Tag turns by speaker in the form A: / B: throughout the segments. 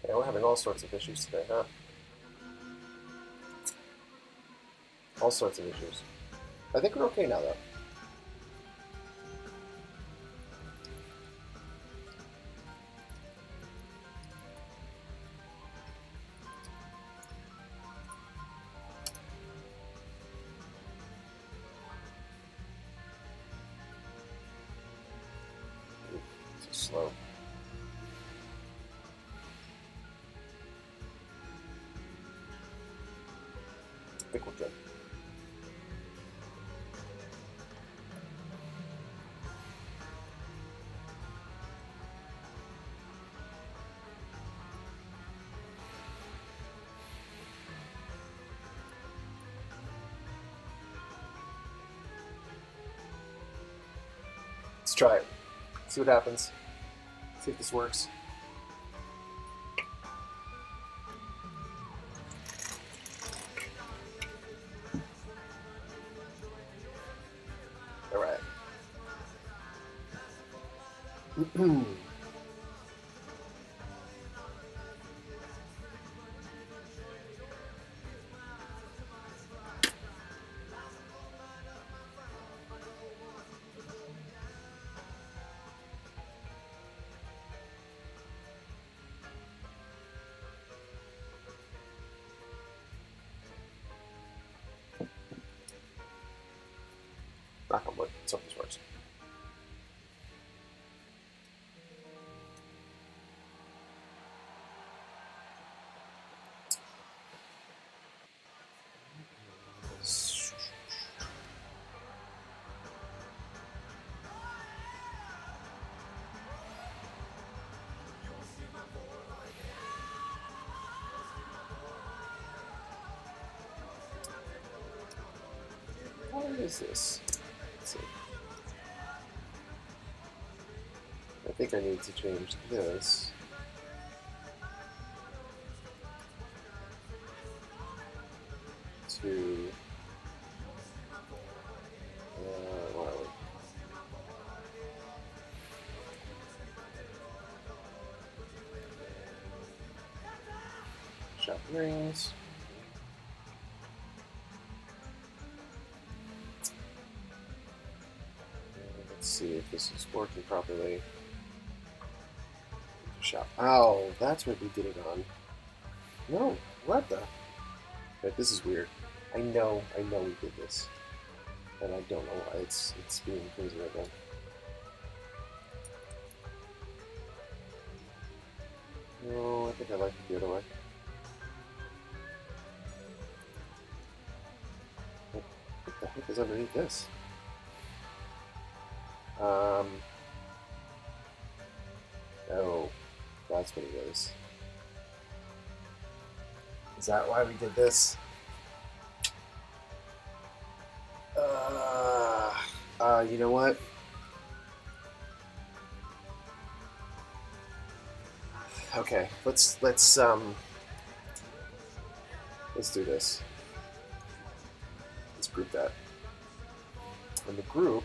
A: Yeah, we're having all sorts of issues today, huh? All sorts of issues. I think we're okay now, though. It's slow. I think we're good. Let's try it. See what happens. See if this works. All right. Knock on wood. Let's hope this works. What is this? Let's see. I think I need to change this. To where are we? Shop rings. Let's see if this is working properly. Shop. Oh, that's what we did it on. No, what the? Right, this is weird. I know we did this, and I don't know why it's being crazy right now. No, I think I like it the other way. What the heck is underneath this? Oh, that's what it is. Is that why we did this? You know what? Okay, let's do this. Let's group that. And the group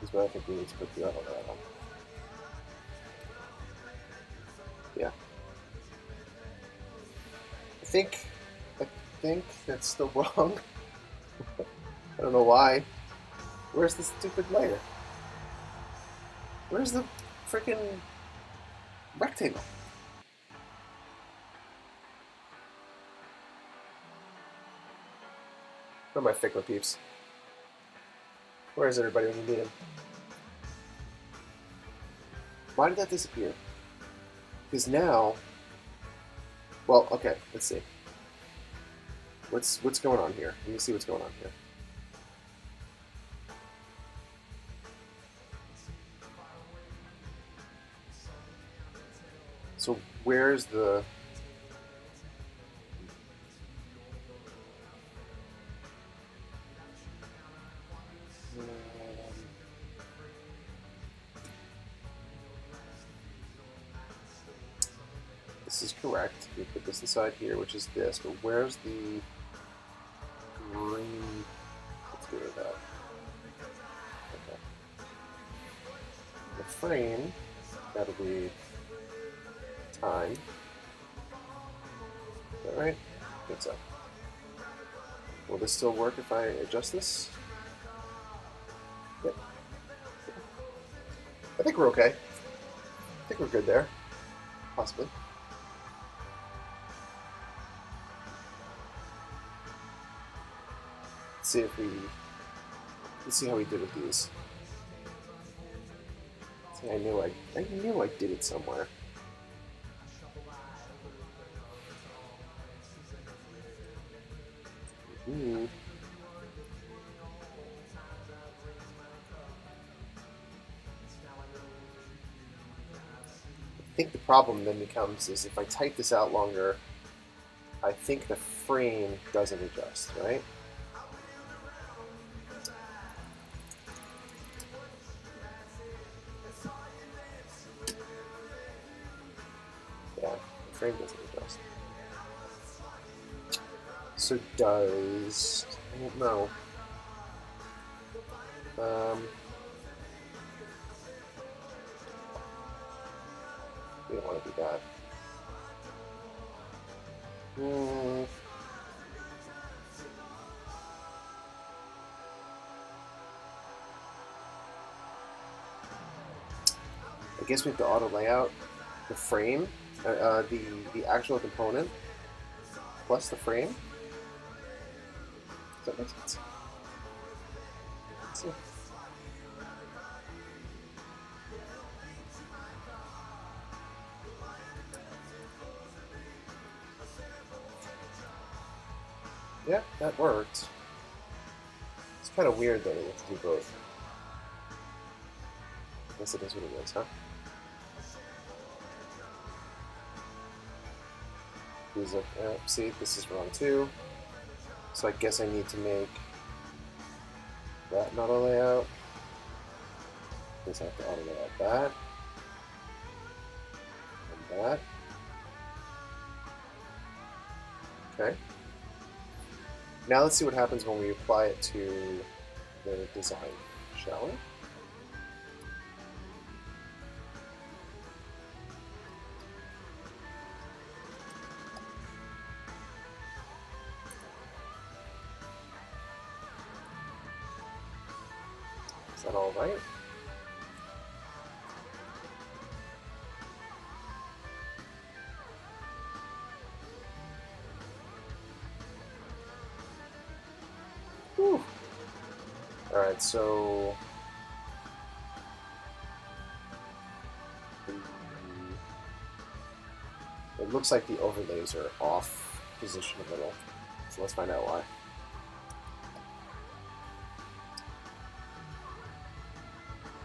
A: is what I think we need to put the other hat on. Yeah. I think that's still wrong. I don't know why. Where's the stupid layer? Where's the freaking rectangle? Where are my FIGMA peeps? Where is everybody when you need him? Why did that disappear? Because now, well, okay, let's see. What's going on here? Let me see what's going on here. So where's the... This is correct. We put this inside here, which is this, but where's the green? Let's get rid of that. Okay. The frame that'll be time. Is that right? I think so. Will this still work if I adjust this? Yep. I think we're okay. I think we're good there. Possibly. Let's see if we... Let's see how we did with these. See, I knew I did it somewhere. I think the problem then becomes is if I type this out longer, I think the frame doesn't adjust, right? Yeah, the frame doesn't adjust. So does... I don't know. We don't want to do that. I guess we have to auto layout the frame, the actual component plus the frame. Does that make sense? Let's see. Yeah, that worked. It's kind of weird though that you have to do both. I guess it is what it is, huh? These are, see, this is wrong too. So I guess I need to make that not a layout. I guess I have to auto layout that. And that. Okay. Now let's see what happens when we apply it to the design, shall we? Is that all right? Whew. All right, so it looks like the overlays are off position a little. So let's find out why.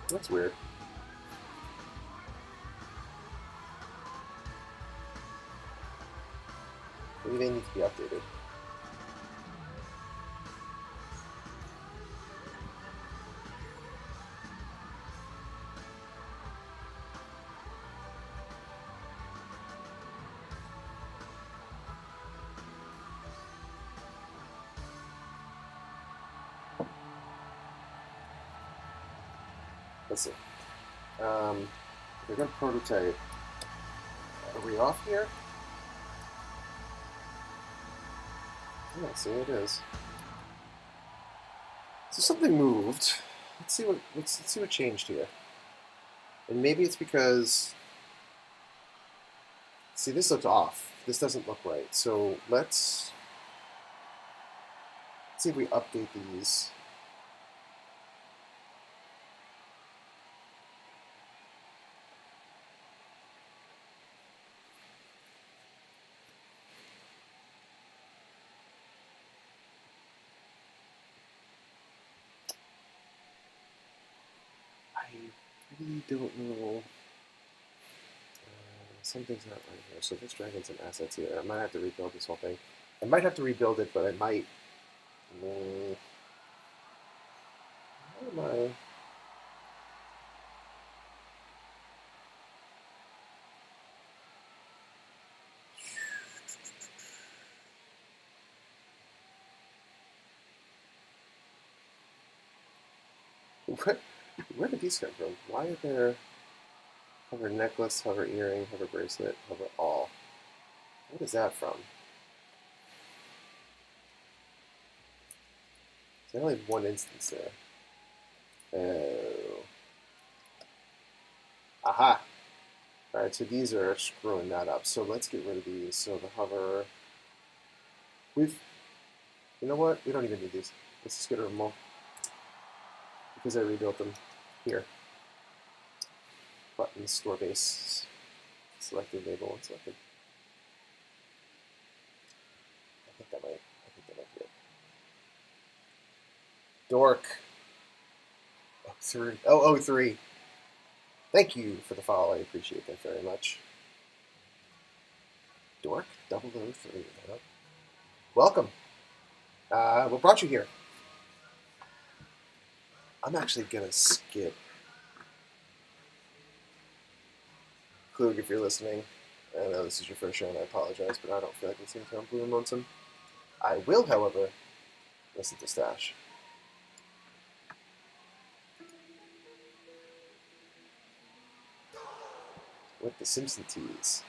A: That's weird. Maybe they need to be updated. Let's see. We're going to prototype. Are we off here? Yeah, see it is. So something moved. Let's see what changed here. And maybe it's because, see, this looks off. This doesn't look right. So let's see if we update these. I really don't know. Something's not right here. So let's drag in some assets here. I might have to rebuild this whole thing. I might have to rebuild it, but I might. How am I? Where did these come from? Why are there... Hover necklace, hover earring, hover bracelet, hover all. What is that from? So I only have one instance there. Oh. Aha! Alright, so these are screwing that up. So let's get rid of these. So the hover. You know what? We don't even need these. Let's just get rid of them all. Because I rebuilt them here. Buttons, store base, selected, label, unselected. I think that might be it. Dork. 003. Thank you for the follow. I appreciate that very much. Dork 003. Huh? Welcome. What brought you here? I'm actually gonna skip. Klug, if you're listening, I know this is your first show and I apologize, but I don't feel like listening to Blue and Lonesome. I will, however, listen to Stash. With the Simpson teas.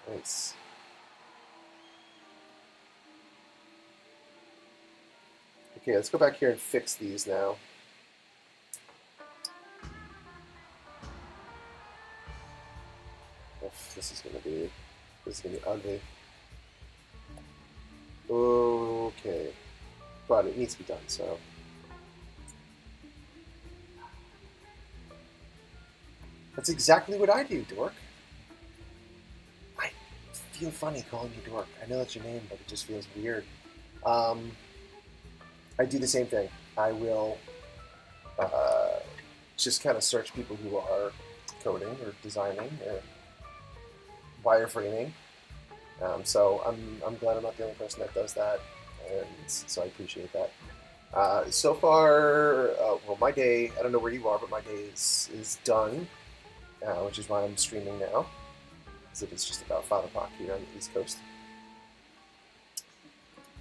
A: Nice. Okay, let's go back here and fix these now. This is gonna be ugly. Okay, but it needs to be done. So that's exactly what I do, Dork. I feel funny calling you Dork. I know that's your name, but it just feels weird. I do the same thing. I will just kind of search people who are coding or designing or wireframing. So I'm glad I'm not the only person that does that, and so I appreciate that. So far, well, my day, I don't know where you are, but my day is done, which is why I'm streaming now, because it is just about 5 o'clock here on the East Coast.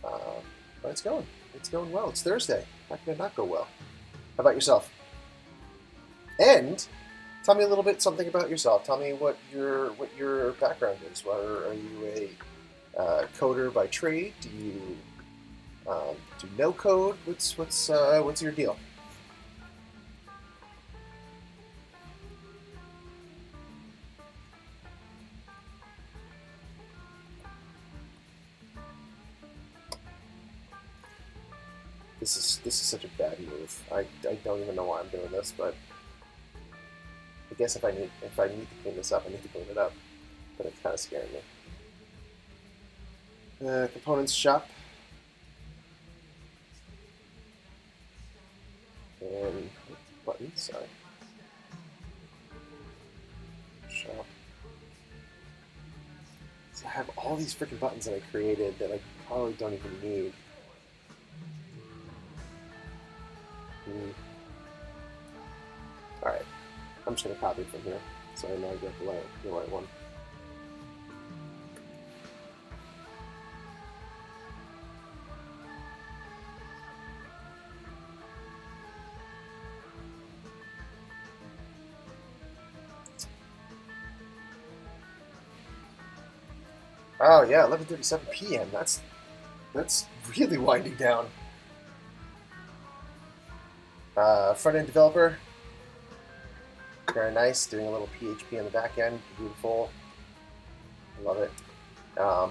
A: But it's going. It's going well. It's Thursday. How can it not go well? How about yourself? And tell me a little bit something about yourself. Tell me what your background is. Are you a coder by trade? Do you do no code? What's your deal? This is such a bad move. I don't even know why I'm doing this, but I guess if I need to clean this up, I need to clean it up. But it's kind of scaring me. Components shop. And buttons, sorry. Shop. So I have all these freaking buttons that I created that I probably don't even need. Alright, I'm just going to copy it from here, so I know I get the right one. Oh yeah, 11:37 p.m. That's really winding down. Front-end developer, very nice. Doing a little PHP on the back end, beautiful. I love it. I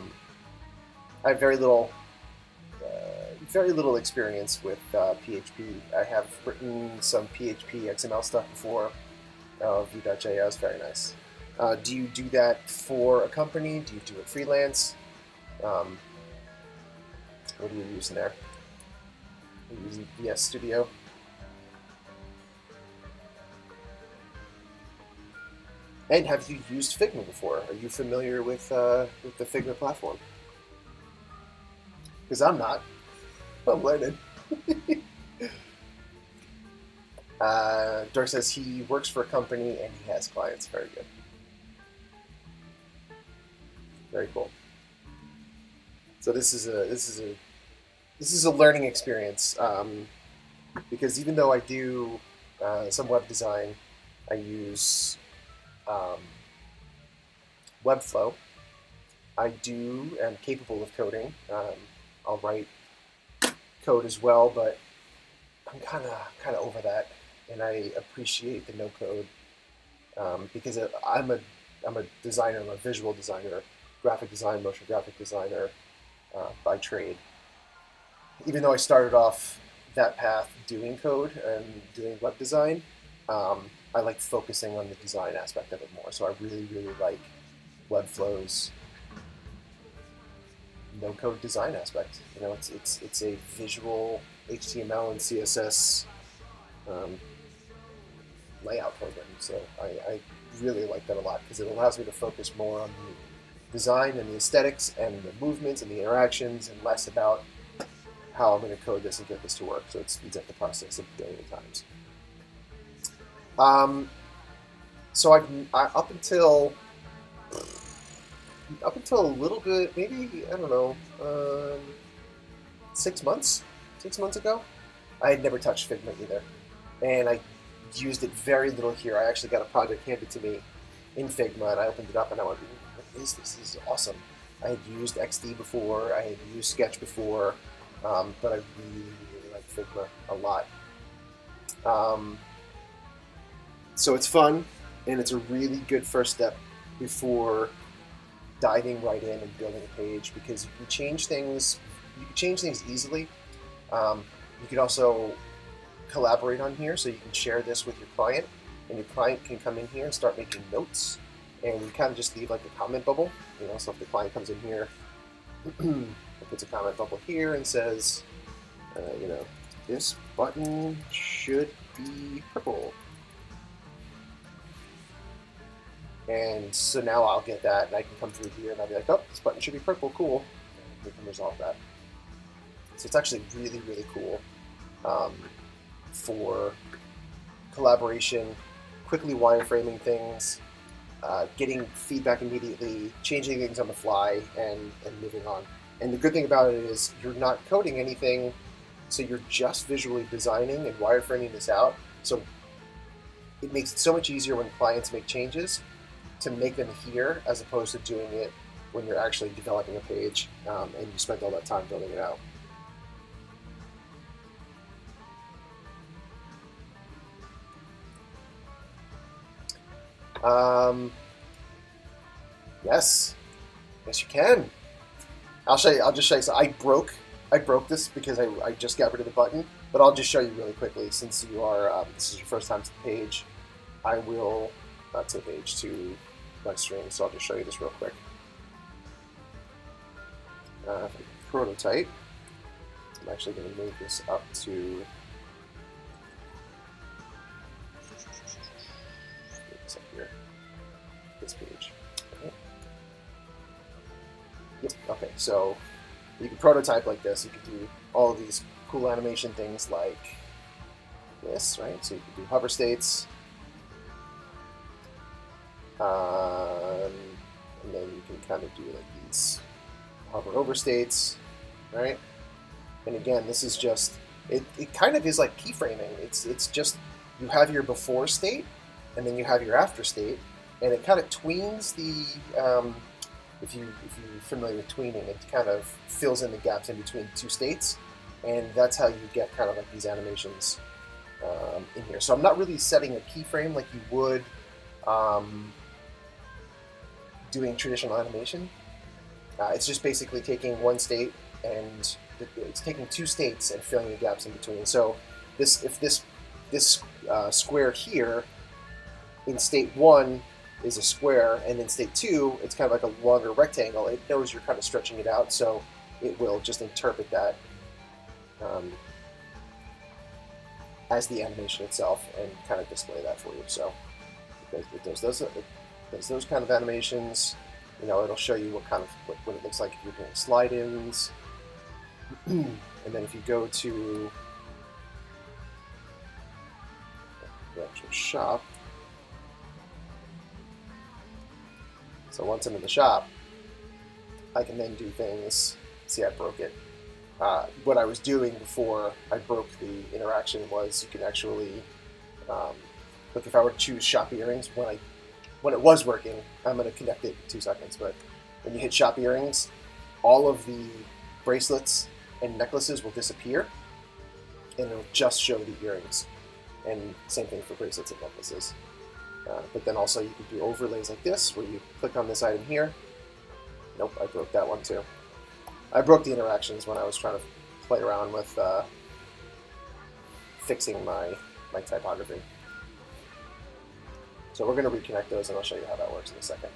A: have very little experience with PHP. I have written some PHP XML stuff before. Vue.js, very nice. Do you do that for a company? Do you do it freelance? What are you using there? Are you using VS Studio? And have you used Figma before? Are you familiar with the Figma platform? Because I'm not. I'm learning. Dirk says he works for a company and he has clients. Very good. Very cool. So this is a learning experience because even though I do some web design, I use WEBFLOW. I am capable of coding. I'll write code as well, but I'm kind of over that, and I appreciate the no code because I'm a designer. I'm a visual designer, graphic design, motion graphic designer by trade. Even though I started off that path doing code and doing web design, I like focusing on the design aspect of it more. So I really, really like WebFlow's no-code design aspect. You know, it's a visual HTML and CSS layout program. So I really like that a lot because it allows me to focus more on the design and the aesthetics and the movements and the interactions, and less about how I'm going to code this and get this to work. So it speeds up the process a billion times. So up until a little bit, maybe, I don't know, 6 months ago, I had never touched Figma either, and I used it very little here. I actually got a project handed to me in Figma, and I opened it up and I went, what is this? This is awesome. I had used XD before, I had used Sketch before, but I really, really like Figma a lot. So it's fun, and it's a really good first step before diving right in and building a page, because you can change things easily. You can also collaborate on here, so you can share this with your client, and your client can come in here and start making notes, and you kind of just leave like a comment bubble. You know, so if the client comes in here, puts a comment bubble here and says, you know, this button should be purple. And so now I'll get that, and I can come through here and I'll be like, oh, this button should be purple, cool. And we can resolve that. So it's actually really, really cool for collaboration, quickly wireframing things, getting feedback immediately, changing things on the fly, and moving on. And the good thing about it is you're not coding anything, so you're just visually designing and wireframing this out. So it makes it so much easier when clients make changes to make them here, as opposed to doing it when you're actually developing a page and you spent all that time building it out. Yes, you can. I'll show you. I'll just show you. So I broke this because I just got rid of the button, but I'll just show you really quickly, since you are this is your first time to the page. I will not to the page, to my stream, so I'll just show you this real quick. Prototype. I'm actually going to move this up to this up here. This page. Okay. Yep. Okay. So you can prototype like this. You can do all of these cool animation things like this, right? So you can do hover states. And then you can kind of do like these hover over states, right? And again, this is just, it kind of is like keyframing. It's just, you have your before state, and then you have your after state, and it kind of tweens the, if you're familiar with tweening, it kind of fills in the gaps in between two states, and that's how you get kind of like these animations in here. So I'm not really setting a keyframe like you would doing traditional animation. It's just basically taking one state, and it's taking two states and filling the gaps in between. So if this square here in state 1 is a square, and in state 2 it's kind of like a longer rectangle, it knows you're kind of stretching it out, so it will just interpret that as the animation itself and kind of display that for you. So it does those kind of animations. You know, it'll show you what it looks like if you're doing slide-ins. And then if you go to the actual shop, so once I'm in the shop, I can then do things. See, I broke it. What I was doing before I broke the interaction was you can actually, look, if I were to choose shop earrings, when I when it was working, I'm going to connect it in 2 seconds, but when you hit shop earrings, all of the bracelets and necklaces will disappear, and it'll just show the earrings. And same thing for bracelets and necklaces. But then also you can do overlays like this, where you click on this item here. Nope, I broke that one too. I broke the interactions when I was trying to play around with fixing my typography. So we're going to reconnect those, and I'll show you how that works in a second.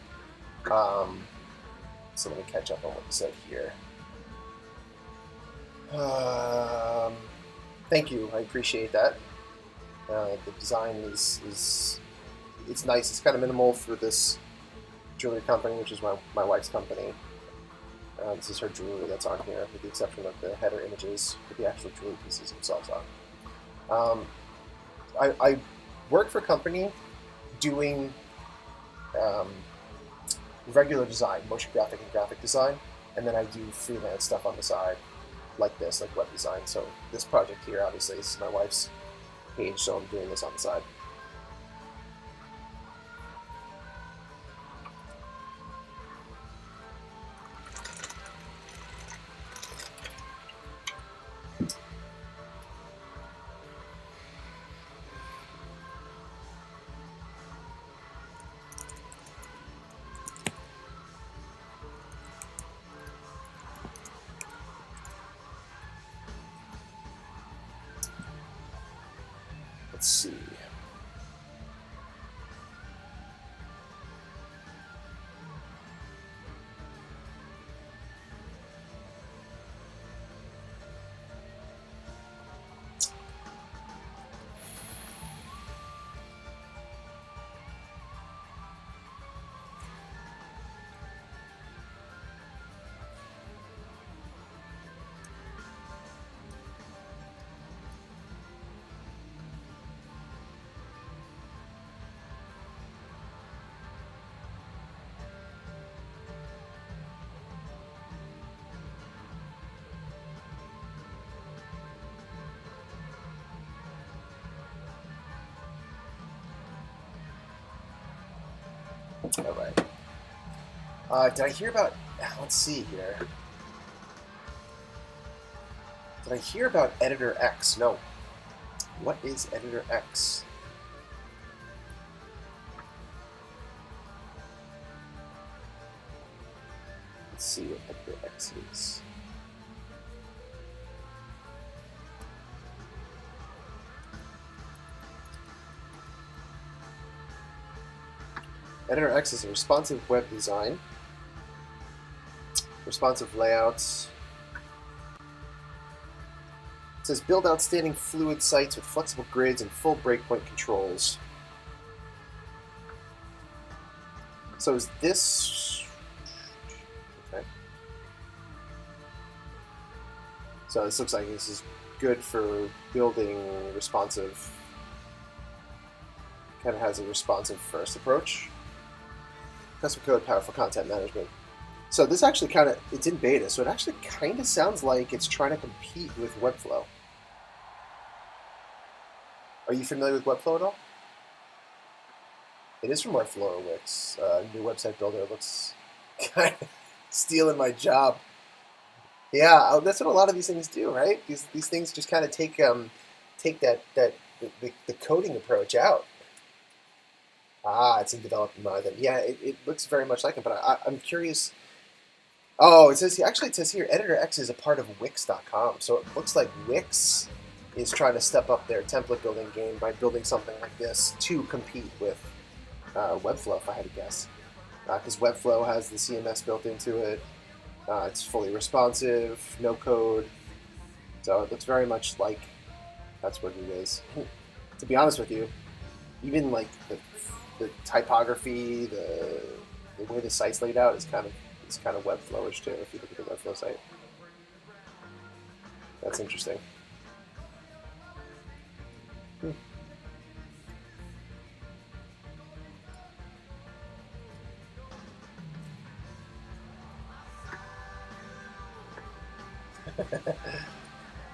A: So let me catch up on what you said here. Thank you, I appreciate that. The design is it's nice. It's kind of minimal for this jewelry company, which is my wife's company. This is her jewelry that's on here, with the exception of the header images, with the actual jewelry pieces themselves on. I work for a company doing regular design, motion graphic and graphic design, and then I do freelance stuff on the side, like this, like web design. So this project here, obviously, this is my wife's page, so I'm doing this on the side. Let's see. All right. Did I hear about? Let's see here. Did I hear about Editor X? No. What is Editor X? Let's see what Editor X is. Editor X is a responsive web design, responsive layouts. It says build outstanding fluid sites with flexible grids and full breakpoint controls. So is this okay? So this looks like this is good for building responsive. Kind of has a responsive first approach. Custom code, powerful content management. So this actually kind of, it's in beta, so it actually kind of sounds like it's trying to compete with WEBFLOW. Are you familiar with WEBFLOW at all? It is from WEBFLOW or Wix. New website builder looks kind of stealing my job. Yeah, that's what a lot of these things do, right? These things just kind of take the coding approach out. Ah, it's in development mode. Then yeah, it looks very much like it. But I'm curious. Oh, it says here, Editor X is a part of Wix.com. So it looks like Wix is trying to step up their template building game by building something like this to compete with WEBFLOW, if I had to guess. Because WEBFLOW has the CMS built into it. It's fully responsive, no code. So it looks very much like that's what it is. To be honest with you, even like the typography, the way the site's laid out is kind of WEBFLOW-ish too. If you look at the WEBFLOW site, that's interesting.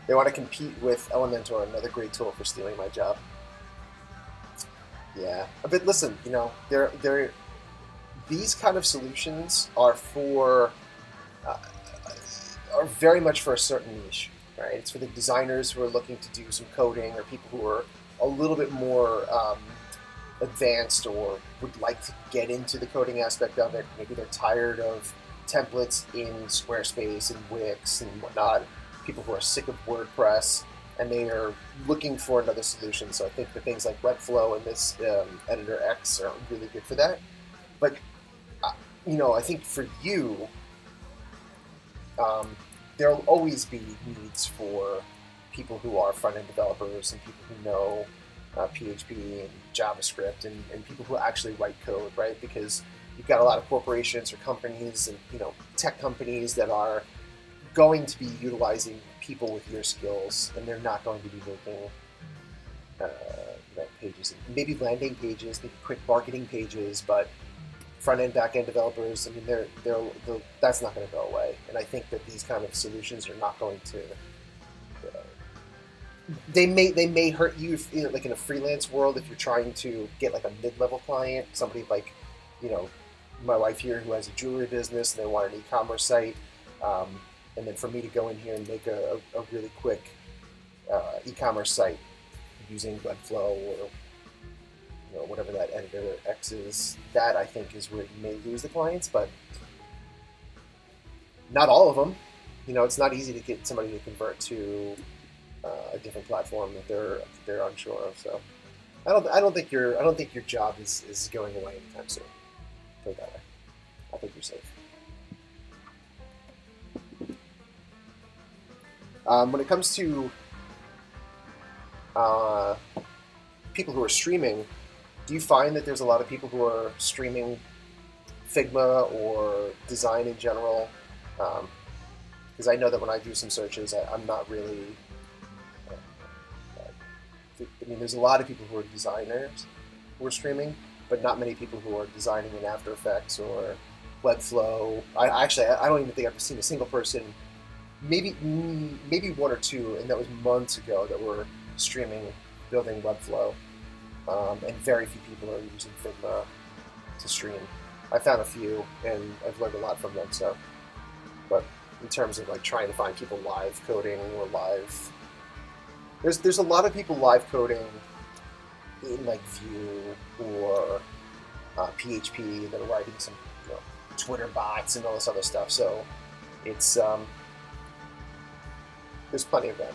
A: They want to compete with Elementor, another great tool for stealing my job. Yeah, but listen, you know, they're these kind of solutions are are very much for a certain niche, right? It's for the designers who are looking to do some coding, or people who are a little bit more advanced or would like to get into the coding aspect of it. Maybe they're tired of templates in Squarespace and Wix and whatnot. People who are sick of WordPress, and they are looking for another solution. So I think the things like WEBFLOW and this Editor X are really good for that. But I think for you, there'll always be needs for people who are front-end developers and people who know PHP and JavaScript and people who actually write code, right? Because you've got a lot of corporations or companies and tech companies that are going to be utilizing people with your skills, and they're not going to be making pages, maybe landing pages, maybe quick marketing pages, but front-end, back-end developers, I mean, that's not going to go away. And I think that these kind of solutions are not going to. They may hurt you, like in a freelance world, if you're trying to get like a mid-level client, somebody like, my wife here who has a jewelry business and they want an e-commerce site, and then for me to go in here and make a really quick e-commerce site using WEBFLOW or whatever that Editor X is, that I think is where you may lose the clients, but not all of them. It's not easy to get somebody to convert to a different platform that they're unsure of. So I don't think your job is going away anytime soon. Put it that way. I think you're safe. When it comes to people who are streaming, do you find that there's a lot of people who are streaming Figma or design in general? Because I know that when I do some searches, I'm not really. I mean, there's a lot of people who are designers who are streaming, but not many people who are designing in After Effects or WEBFLOW. I don't even think I've seen a single person, maybe one or two, and that was months ago, that were streaming, building WEBFLOW. And very few people are using Figma to stream. I found a few, and I've learned a lot from them. So, but in terms of like trying to find people live coding or live, there's a lot of people live coding in like Vue or PHP that are writing some Twitter bots and all this other stuff. So it's there's plenty of that.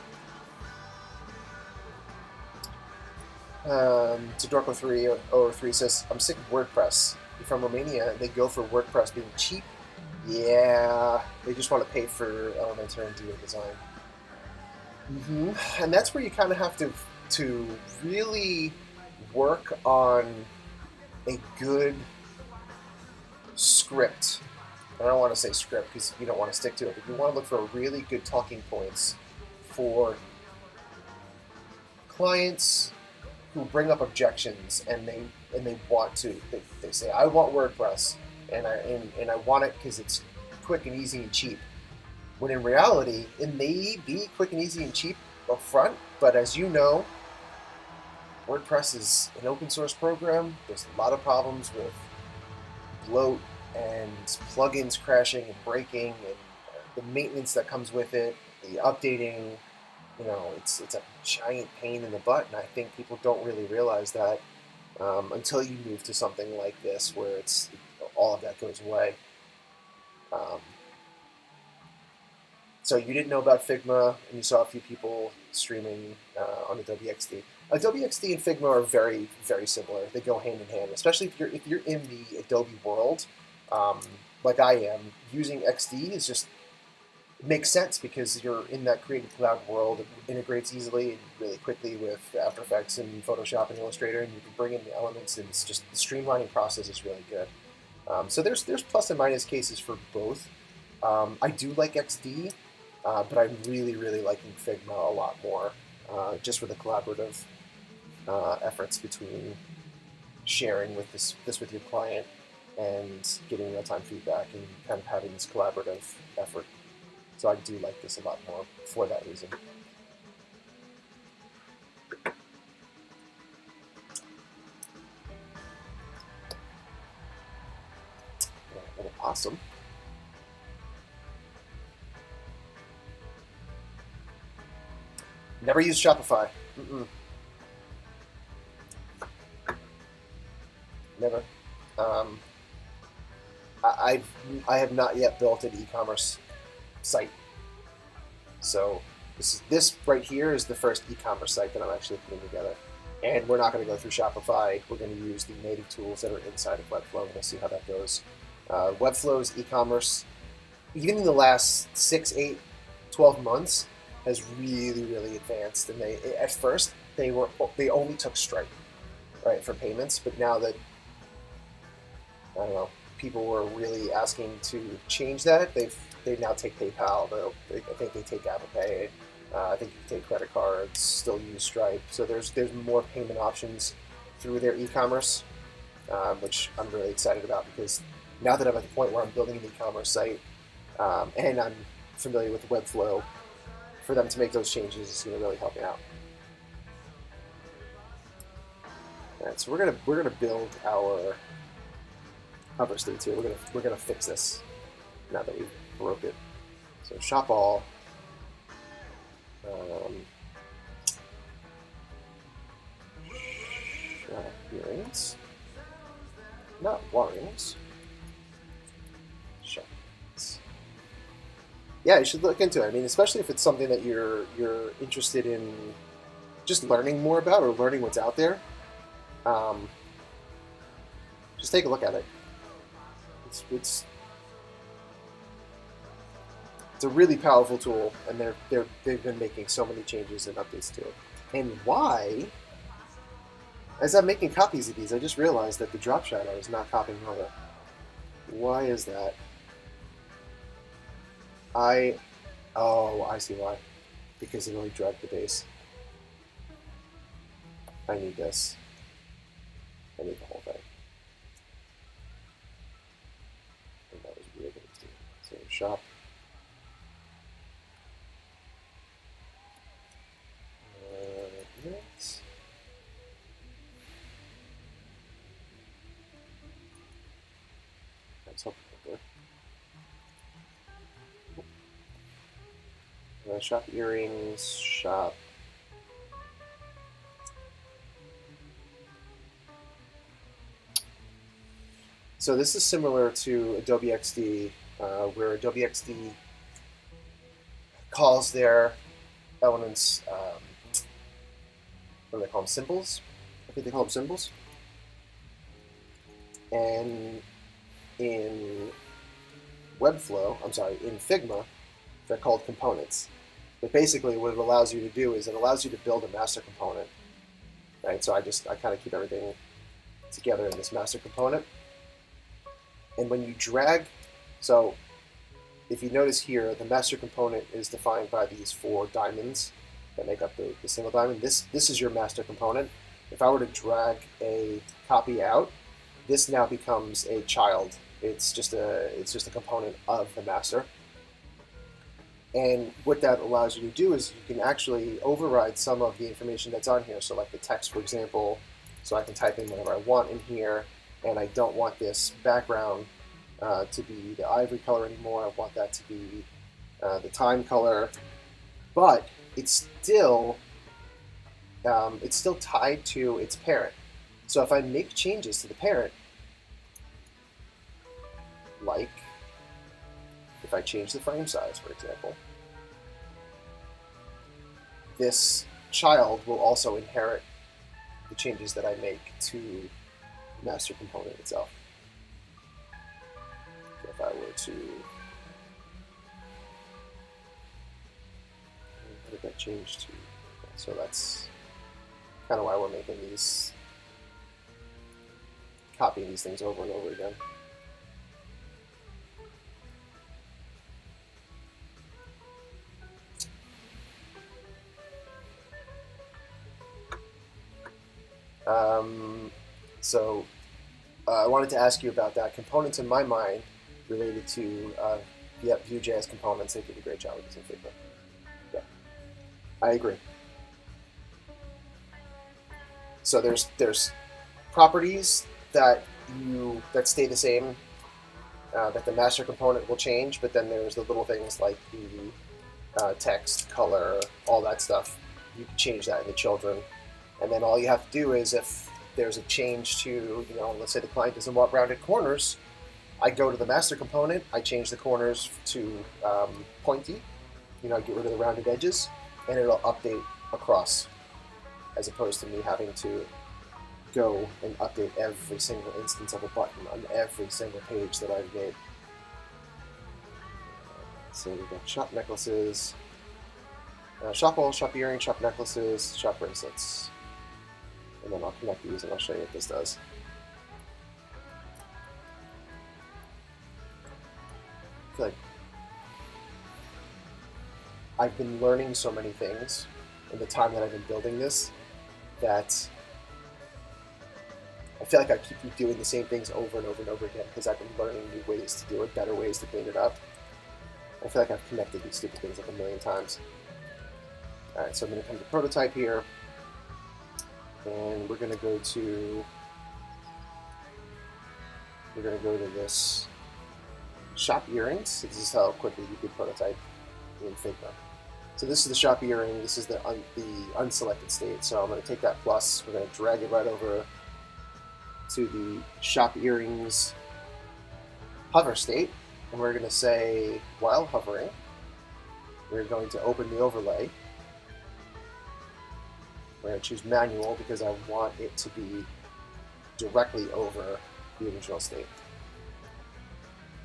A: Tadorko303 says, I'm sick of WordPress. You're from Romania, they go for WordPress being cheap. Yeah, they just want to pay for Elementor and do a design. And that's where you kind of have to really work on a good script. I don't want to say script because you don't want to stick to it, but you want to look for really good talking points for clients who bring up objections, and they want to. They say, I want WordPress, and I want it because it's quick and easy and cheap. When in reality, it may be quick and easy and cheap up front, but as you know, WordPress is an open source program. There's a lot of problems with bloat and plugins crashing and breaking, and the maintenance that comes with it, the updating. It's a giant pain in the butt, and I think people don't really realize that until you move to something like this, where all of that goes away. So you didn't know about Figma, and you saw a few people streaming on Adobe XD. Adobe XD and Figma are very, very similar. They go hand in hand, especially if you're in the Adobe world, like I am. Using XD is just makes sense because you're in that Creative Cloud world. It integrates easily and really quickly with After Effects and Photoshop and Illustrator, and you can bring in the elements, and it's just the streamlining process is really good. So there's plus and minus cases for both. I do like XD, but I'm really, really liking Figma a lot more, just for the collaborative efforts between sharing with this with your client and getting real-time feedback and kind of having this collaborative effort. So I do like this a lot more for that reason. Never used Shopify. Never. I have not yet built an e-commerce site. So this right here is the first e-commerce site that I'm actually putting together. And we're not going to go through Shopify. We're going to use the native tools that are inside of WEBFLOW, and we'll see how that goes. WEBFLOW's e-commerce, even in the last 6, 8, 12 months, has really, really advanced. And at first they only took Stripe, right, for payments, but now that people were really asking to change that, they now take PayPal. I think they take Apple Pay. I think you can take credit cards, still use Stripe. So there's more payment options through their e-commerce, which I'm really excited about, because now that I'm at the point where I'm building an e-commerce site and I'm familiar with WEBFLOW, for them to make those changes is going to really help me out. All right, so we're gonna build our hover states here. We're gonna fix this now that we've broke it. So shop all. Shop earrings. Not warrings. Shop. Yeah, you should look into it. I mean, especially if it's something that you're interested in just learning more about, or learning what's out there. Just take a look at it. It's a really powerful tool, and they've been making so many changes and updates to it. And why? As I'm making copies of these, I just realized that the drop shadow is not copying over. Why is that? I see why. Because it really dragged the base. I need this. I need the whole thing. And that was weird. So shop. Next. That's helpful there. Shop earrings, shop. So this is similar to Adobe XD, where Adobe XD calls their elements, what do they call them, symbols? I think they call them symbols. And in WEBFLOW, in FIGMA, they're called components. But basically what it allows you to do is it allows you to build a master component, right? So I kind of keep everything together in this master component. And when you drag, so if you notice here, the master component is defined by these 4 diamonds that make up the single diamond. This is your master component. If I were to drag a copy out, this now becomes a child. It's just a component of the master. And what that allows you to do is you can actually override some of the information that's on here. So like the text, for example, so I can type in whatever I want in here, and I don't want this background to be the ivory color anymore. I want that to be the time color, but it's still tied to its parent. So if I make changes to the parent, like if I change the frame size, for example, this child will also inherit the changes that I make to the master component itself. So if I were to, what did that change to? So that's kind of why we're making these, copying these things over and over again. So I wanted to ask you about that. Components in my mind related to Vue.js components. They did a great job with this in FIGMA. Yeah, I agree. So there's properties that stay the same, that the master component will change, but then there's the little things like the text, color, all that stuff you can change that in the children. And then all you have to do is, if there's a change to, let's say the client doesn't want rounded corners, I go to the master component, I change the corners to pointy, I get rid of the rounded edges, and it'll update across, as opposed to me having to go and update every single instance of a button on every single page that I've made. So we've got shop necklaces, shop balls, shop earrings, shop necklaces, shop bracelets. And then I'll connect these and I'll show you what this does. I feel like I've been learning so many things in the time that I've been building this that I feel like I keep doing the same things over and over and over again because I've been learning new ways to do it, better ways to clean it up. I feel like I've connected these stupid things like a million times. Alright, so I'm going to come to prototype here, and we're going to go to this shop earrings. So this is how quickly you could prototype in FIGMA. So this is the shop earring, this is the unselected state. So I'm going to take that plus, we're going to drag it right over to the shop earrings hover state, and we're going to say, while hovering, we're going to open the overlay. We're going to choose manual because I want it to be directly over the original state.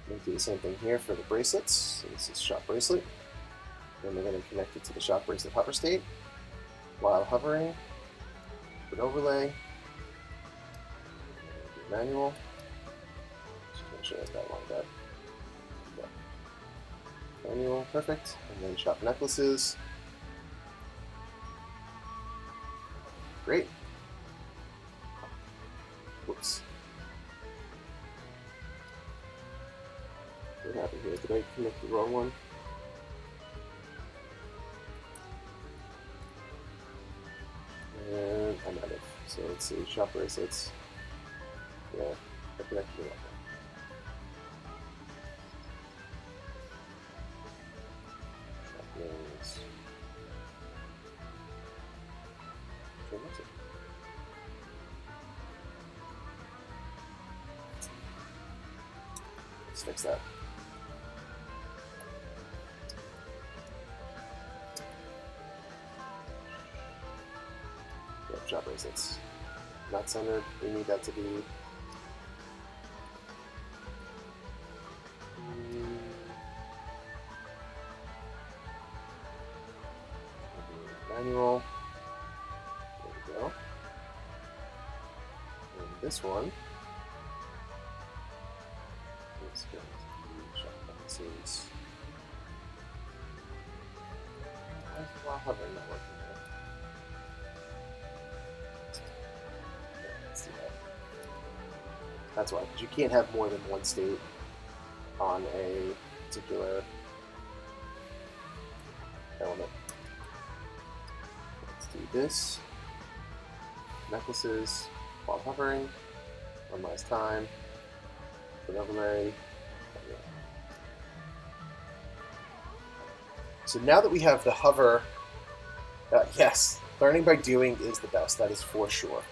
A: We're going to do the same thing here for the bracelets. So this is shop bracelet. Then we're going to connect it to the shop bracelet hover state. While hovering, open overlay, manual. Just make sure I've got lined up. Yeah. Manual, perfect. And then shop necklaces. Great. Whoops. What happened here? Did I connect the wrong one? And I'm out of. So let's see, shop bracelets. Yeah, I connected the wrong one. Shop names. Which one was it? Let's fix that. Yep, shop bracelets. Not centered. We need that to be manual. There we go. And this one is going to be shop necklaces. Why is while hovering not working here? Let's do that. That's why, because you can't have more than one state on a particular element. Let's do this. Necklaces while hovering. One last time. An overlay. So now that we have the hover, yes, learning by doing is the best. That is for sure.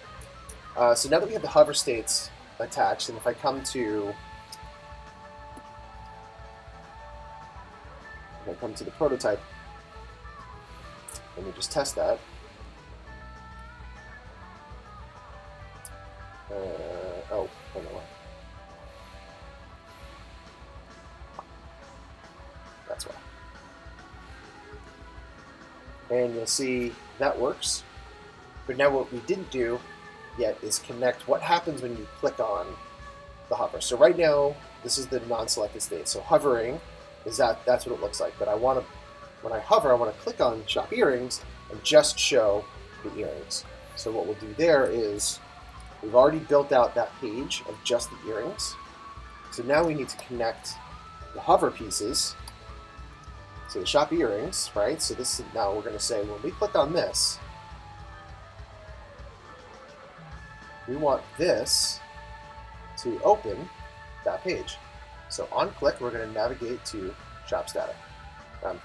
A: So now that we have the hover states attached, and if I come to the prototype, let me just test that. Oh, hold on. That's why. And you'll see that works. But now what we didn't do yet is connect what happens when you click on the hover. So right now, this is the non-selected state. So hovering is that's what it looks like. But when I hover, I want to click on shop earrings and just show the earrings. So what we'll do there is we've already built out that page of just the earrings. So now we need to connect the hover pieces to the shop earrings, right? So this is, now we're going to say when we click on this, we want this to open that page. So on click, we're going to navigate to shop static, the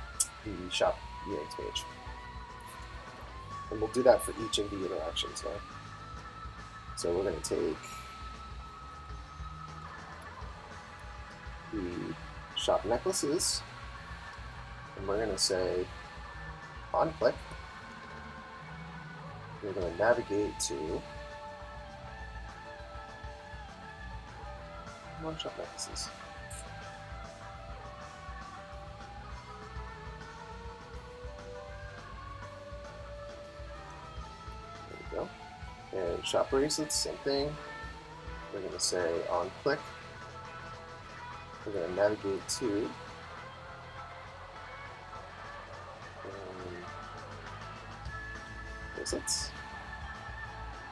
A: shop earrings page. And we'll do that for each of the interactions now. So we're going to take the shop necklaces, and we're going to say on click, we're going to navigate to one shop necklaces. There we go. And shop bracelets, same thing. We're going to say on click. We're going to navigate to bracelets.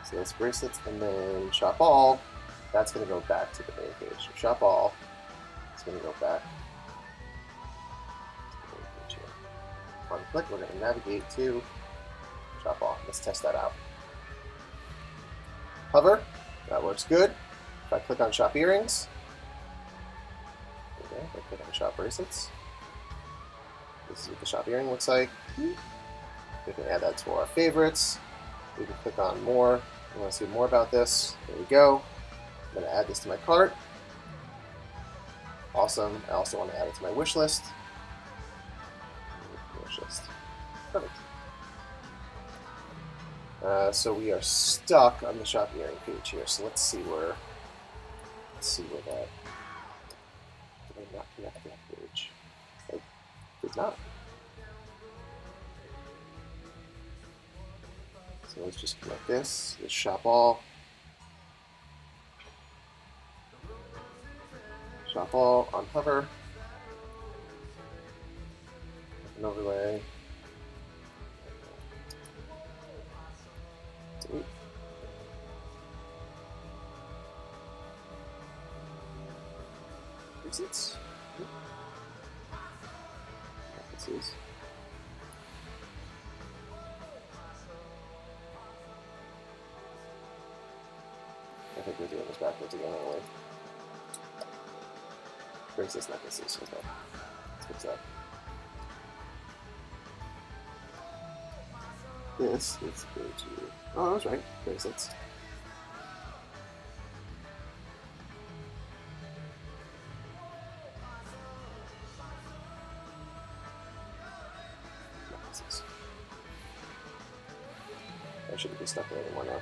A: So that's bracelets, and then shop all. That's going to go back to the main page. So shop all. It's going to go back to the main page here. On click, we're going to navigate to shop all. Let's test that out. Hover. That works good. If I click on shop earrings, okay, if I click on shop bracelets, this is what the shop earring looks like. We can add that to our favorites. We can click on more. We want to see more about this. There we go. I'm going to add this to my cart. Awesome. I also want to add it to my wish list. Wish list. Perfect. So we are stuck on the shop earring page here. So let's see where that. Did I not connect that page? I did not. So let's just connect this. Let's shop all. Shop all on hover. An overlay. Delete. Presets. Preferences. I think we're doing this backwards again anyway. Bracelets, necklaces. Okay. Let's fix that. This is go to. Oh, I was right. Bracelets. Necklaces. I shouldn't be stuck there anymore now.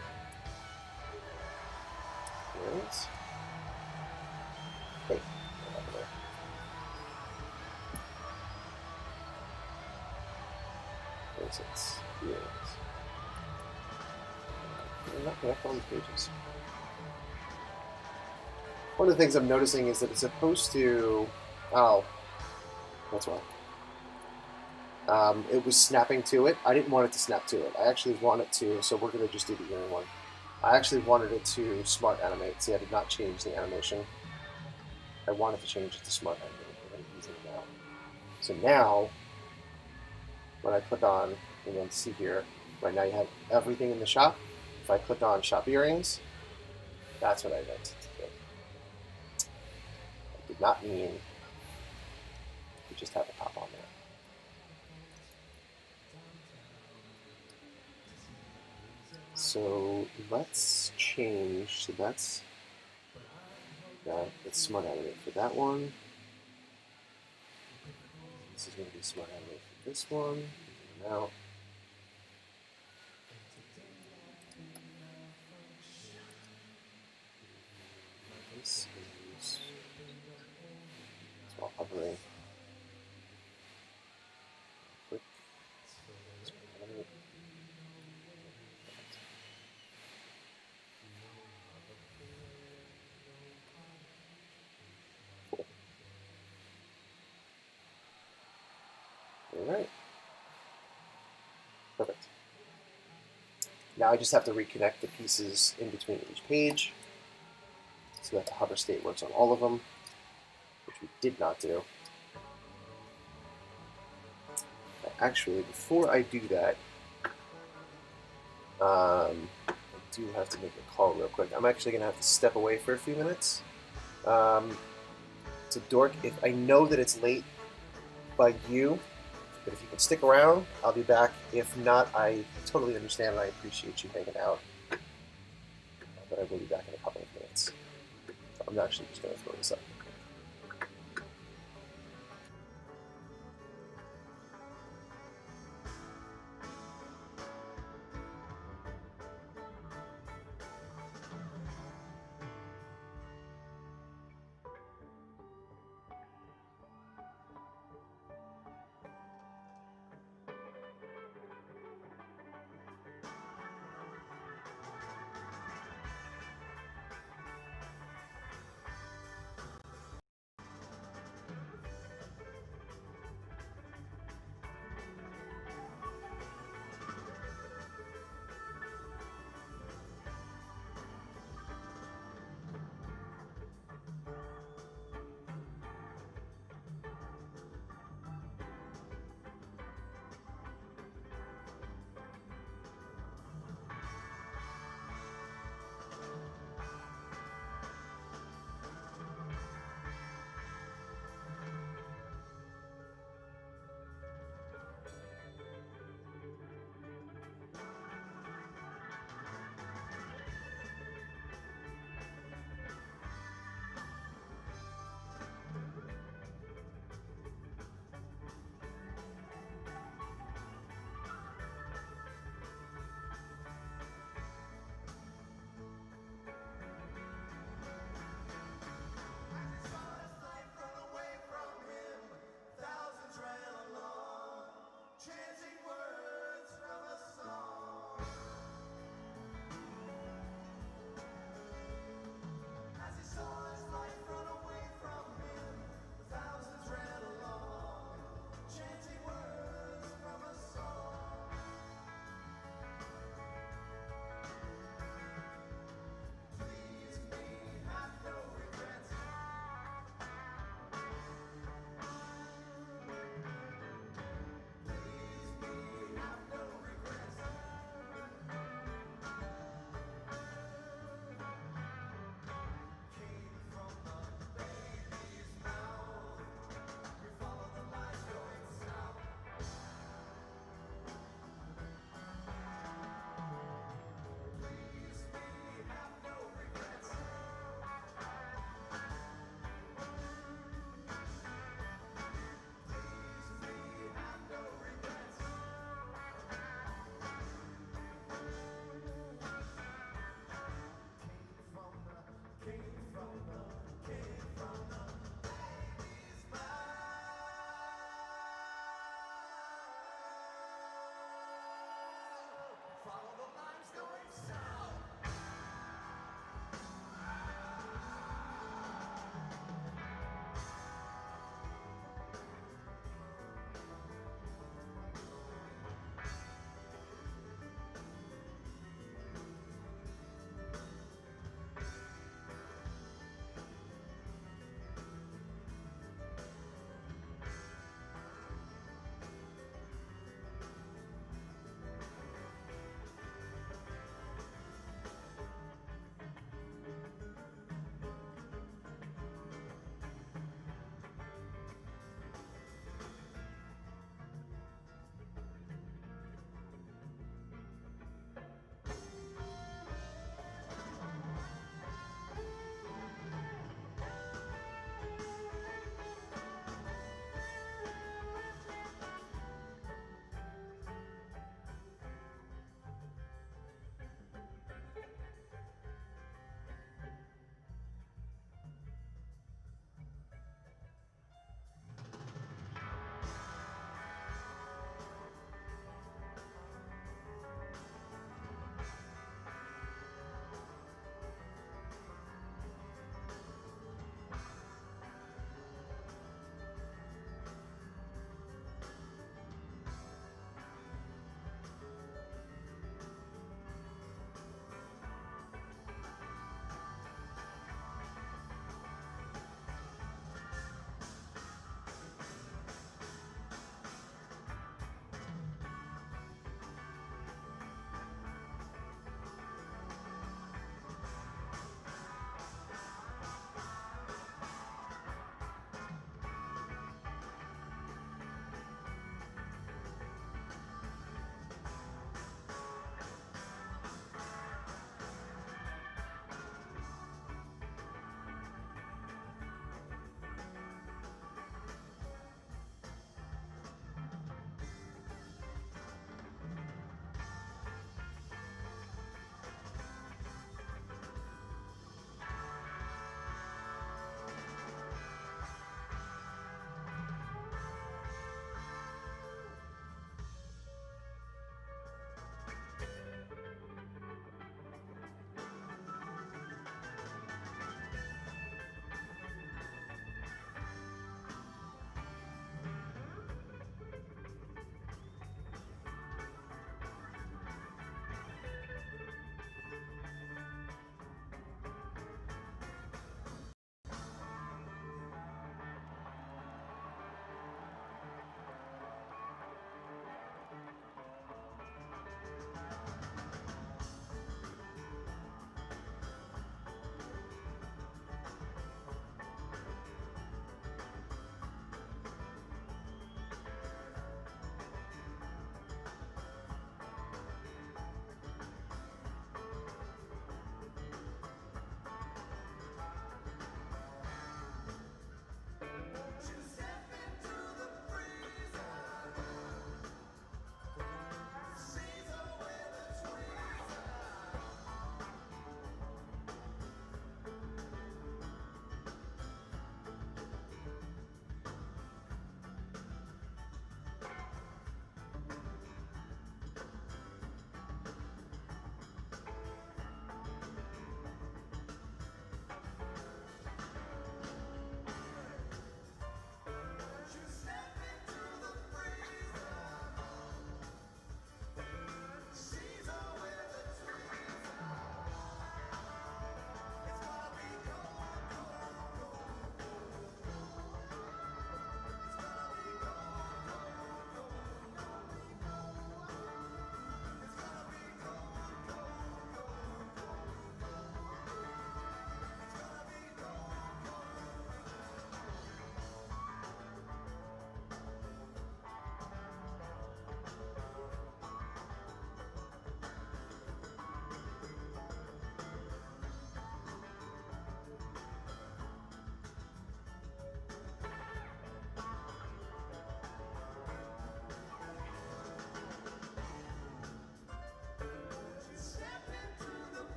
A: Earrings. Wait. Bracelets. Earrings. I'm not connect all these pages. One of the things I'm noticing is that it's supposed to. Oh, that's why. It was snapping to it. I didn't want it to snap to it. I actually want it to. So we're going to just do the earring one. I actually wanted it to smart animate. See, I did not change the animation. I wanted to change it to smart animate. We're going to use it now. So now, when I click on, and then see here, right now you have everything in the shop. If I click on shop earrings, that's what I meant to do. I did not mean to just have it pop on there. So let's change. So that's smart animate for that one. This is going to be smart animate for this one. Now, this is while hovering. Click. Smart animate. All right. Perfect. Now I just have to reconnect the pieces in between each page so that the hover state works on all of them, which we did not do. Actually, before I do that, I do have to make a call real quick. I'm actually going to have to step away for a few minutes. So Dork, if I know that it's late by you, But if you can stick around, I'll be back. If not, I totally understand and I appreciate you hanging out. But I will be back in a couple of minutes. So I'm actually just going to throw this up.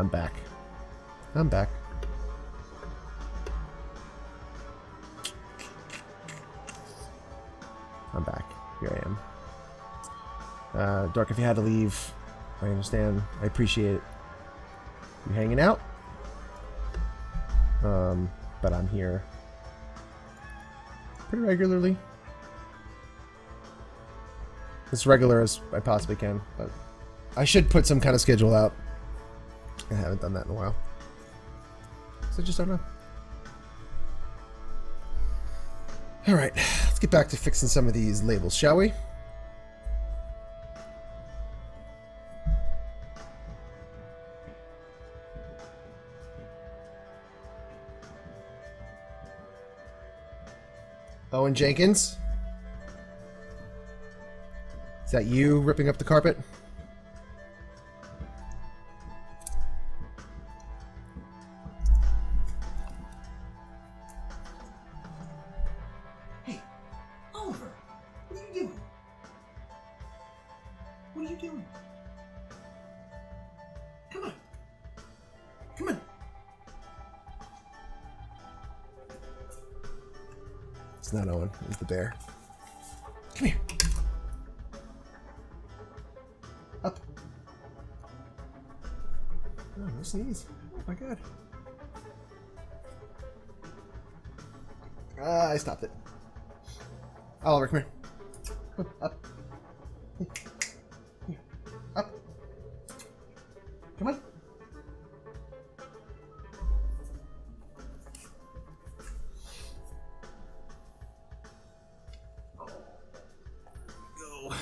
B: I'm back. I'm back. I'm back. Here I am. Dark, if you had to leave, I understand. I appreciate it. You hanging out? But I'm here pretty regularly. As regular as I possibly can, but I should put some kind of schedule out. I haven't done that in a while. So I just don't know. Alright, let's get back to fixing some of these labels, shall we? Owen Jenkins? Is that you ripping up the carpet?
C: Hey, Oliver, what are you doing? What are you doing? Come on. Come on.
B: It's not Owen, it's the bear.
C: Come here.
B: Up. Oh, no sneeze. Oh my god. I stopped it. Oliver, come here. Come on, up. Here. Up. Come on. Go.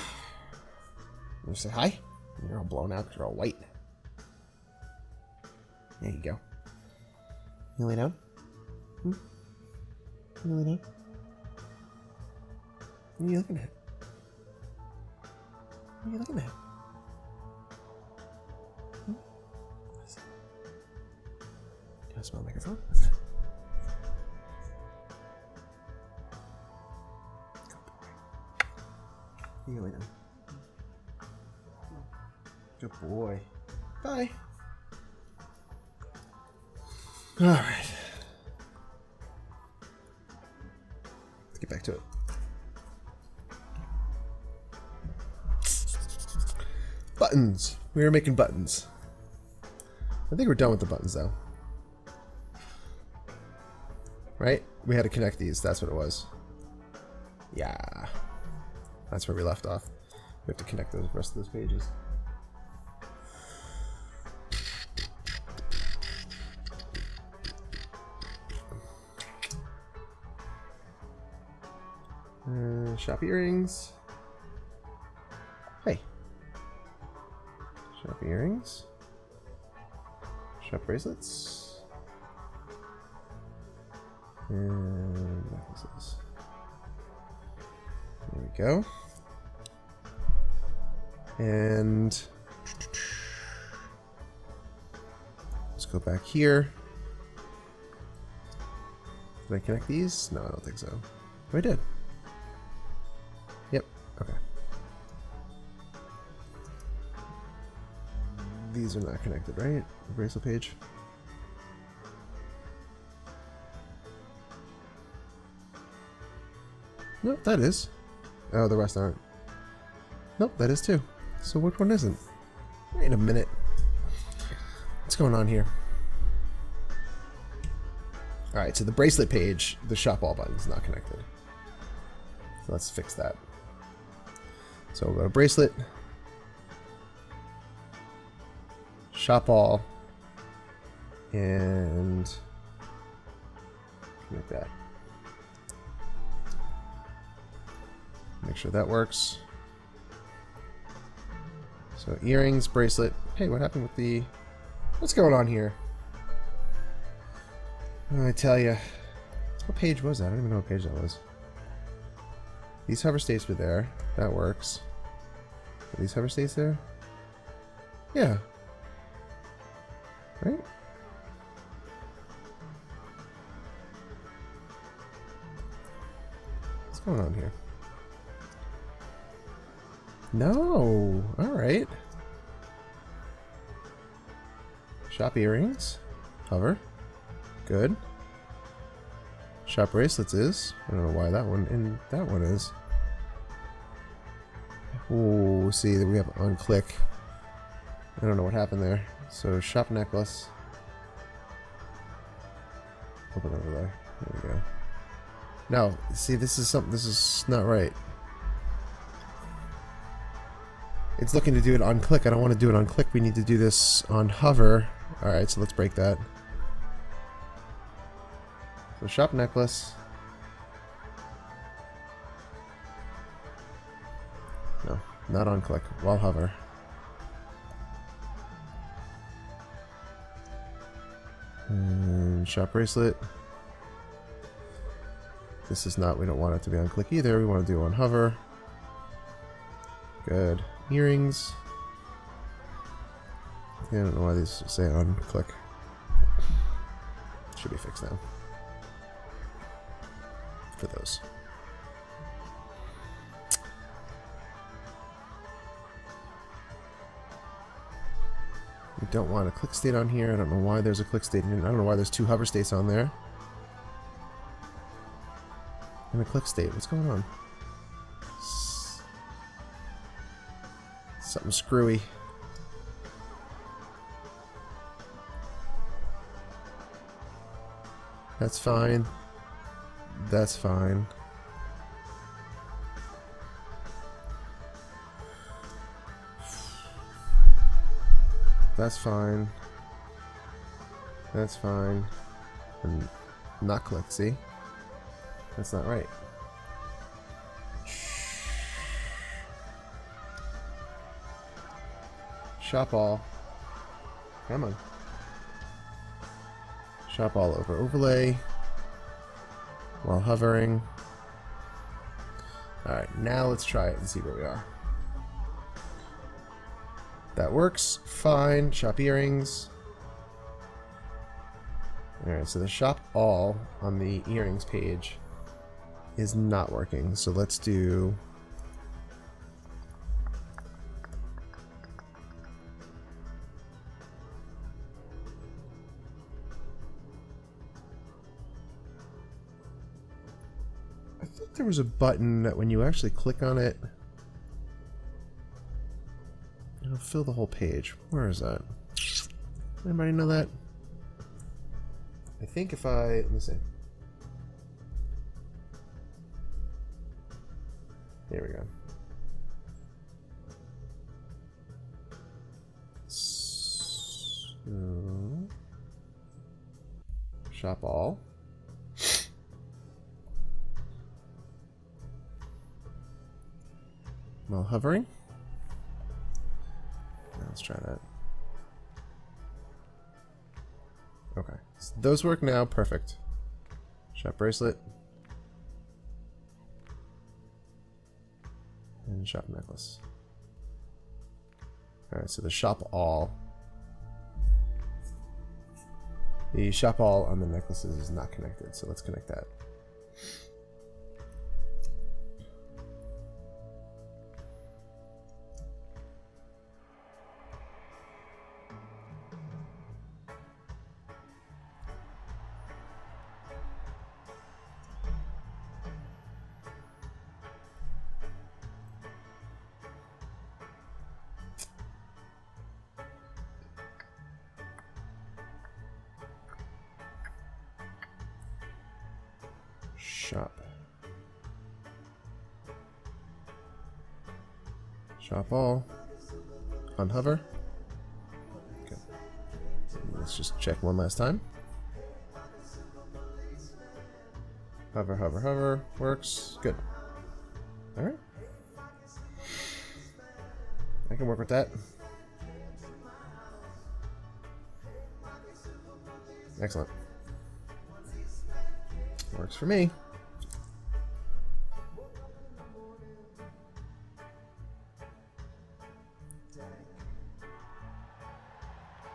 B: You say hi? You're all blown out. You're all white. There you go. You lay down? Hmm? You lay down? What are you looking at? What are you looking at? Hmm? What is it? Can I smell the microphone? What's that? Good boy. You lay down. Good boy. Bye. All right. Let's get back to it. Buttons. We were making buttons. I think we're done with the buttons, though. Right? We had to connect these. That's what it was. Yeah. That's where we left off. We have to connect the rest of those pages. Shop earrings. Hey. Shop earrings. Shop bracelets. And necklaces. There we go. And let's go back here. Did I connect these? No, I don't think so. Oh, I did. Yep. Okay. These are not connected, right? The bracelet page. Nope, that is. Oh, the rest aren't. Nope, that is too. So which one isn't? Wait a minute. What's going on here? Alright, so the bracelet page, the shop all button is not connected. So let's fix that. So we'll go to bracelet, shop all, and connect that. Make sure that works. So earrings, bracelet. Hey, what happened with the... What's going on here? Oh, I tell you. What page was that? I don't even know what page that was. These hover states were there. That works. Are these hover states there? Yeah. Right? What's going on here? No. Alright. Shop earrings. Hover. Good. Shop bracelets is. I don't know why that one and that one is. Oh, see that we have on click. I don't know what happened there. So shop necklace. Open over there. There we go. No, see, this is something. This is not right. It's looking to do it on click. I don't want to do it on click. We need to do this on hover. All right, so let's break that. So shop necklace. No, not on click. While hover. And shop bracelet. This is not, we don't want it to be on click either. We want to do on hover. Good. Earrings. I don't know why these say on click. Should be fixed now. For those. We don't want a click state on here. I don't know why there's a click state. I don't know why there's 2 hover states on there. And a click state. What's going on? Something screwy. That's fine. That's fine. That's fine. That's fine. And not click, see? That's not right. Shop all. Come on. Shop all over overlay. While hovering. Alright, now let's try it and see where we are. That works. Fine. Shop earrings. Alright, so the shop all on the earrings page is not working. So let's do... I thought there was a button that when you actually click on it, it'll fill the whole page. Where is that? Anybody know that? I think if I... let me see. There we go. So, shop all. While hovering. Now let's try that. Okay, so those work now. Perfect. Shop bracelet. And shop necklace. Alright, so the shop all. The shop all on the necklaces is not connected, so let's connect that. Shop. Shop all. Unhover. Okay. Let's just check one last time. Hover, hover, hover. Works. Good. Alright. I can work with that. Excellent. Works for me.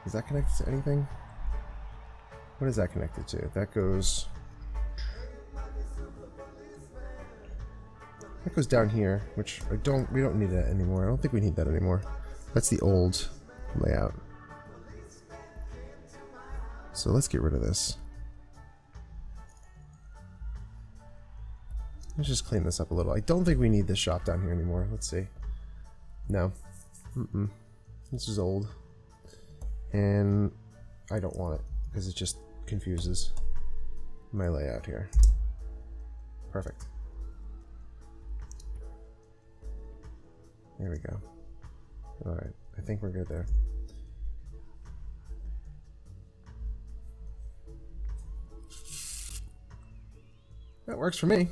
B: Is that connected to anything? What is that connected to? That goes down here, which we don't need that anymore. I don't think we need that anymore. That's the old layout. So let's get rid of this. Let's just clean this up a little. I don't think we need this shop down here anymore. Let's see. No. This is old. And I don't want it because it just confuses my layout here. Perfect. There we go. Alright, I think we're good there. That works for me.